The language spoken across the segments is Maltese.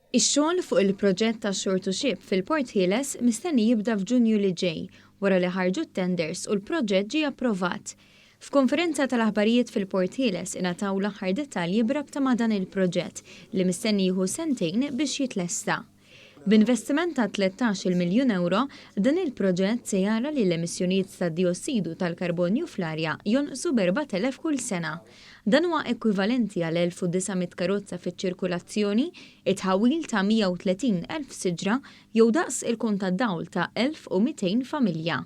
Ix-xogħol fuq il-proġett ta' Shore to Ship fil-Port Hilles mistenni jibda f'Ġunju li ġej wara li ħarġu t-tenders u l-proġett ġie approvat. F'konferenza tal-aħbarijiet fil-Port Hilles ingħataw l-aħħar dettalji b'rabta ma' dan il-proġett li mistenni jieħu sentejn biex jitlesta. B'investiment ta' 13 miljun euro, dan il-proġett se jara li l-emissjonijiet ta' diossidu tal-karbonju fl-arja jonqsu b'4,000 kull sena. Dan huwa ekwivalenti għal 1900 karozza fiċ-ċirkulazzjoni, it-ħawil ta' 130,000 siġra jew daqs il-kont tad-dawl ta' 1200 familja.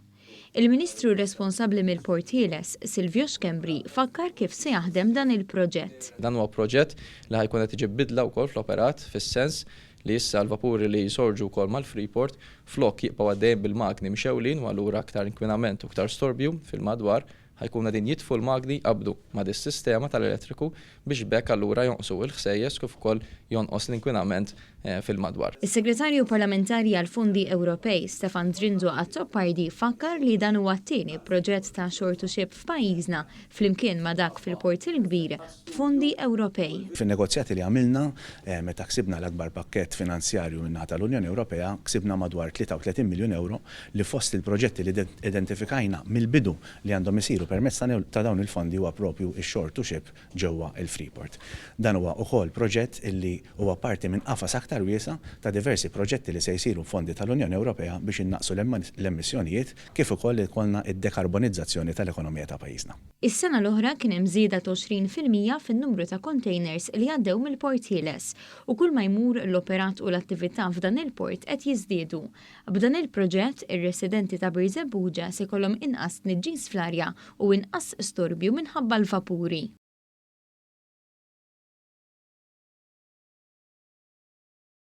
Il-Ministru responsabbli mill-Port Hilles, Silvio Xkembri, fakkar kif se jaħdem dan il-proġett. Dan huwa proġett li ħajkun qed iġib bidla wkoll fl-operat fis-sens li issa l-vapuri li jisorġu wkoll mal-Freeport flok jibqgħu għaddejjin bil-magni mxewlin u allura aktar inkwenament u aktar storbju fil-madwar ħajkun qegħdin jitfu l-magni qabdu ma' dis-sistema tal-elettriku biex bekk allura jonqsu l-ħsejjes kif ukoll jonqos l-inkwinament fil-madwar. Is-Segretarju Parlamentari għall-Fondi Ewropej Stefan Drindu Azzopardi fakkar li dan huwa t-tieni proġett ta' Shore to Ship f'pajjiżna flimkien ma' dak fil-Port il-Kbir b'fondi Ewropej. Fin-negozjati li għamilna meta ksibna l-akbar pakkett finanzjarju minnaħa tal-Unjoni Ewropea, ksibna madwar 33 miljun euro li fost il-proġetti li identifikajna mill-bidu li għandhom isiru permezz ta' dawn il-fondi huwa propju ix-Shore to Ship ġewwa il-Freeport. Dan huwa ukoll proġett illi huwa parti minn qafas aktar wiesa ta' diversi proġetti li se jsiru fondi tal-Unjoni Ewropea biex innaqsu l-emissjonijiet kif ukoll ikollna id-dekarbonizzazzjoni tal-ekonomija ta' pajjiżna. Is-sena l-oħra kien hemm żieda ta' 20% fin-numru ta' containers li għaddew mill-Port Hilles u kull ma jmur l-operat u l-attività f'dan il-port qed jiżdiedu. B'dan il-proġett ir-residenti ta' Bir Żebbuġa se jkollhom inqas tniġġis fl-arja u inqas storbju minħabba l-vapuri.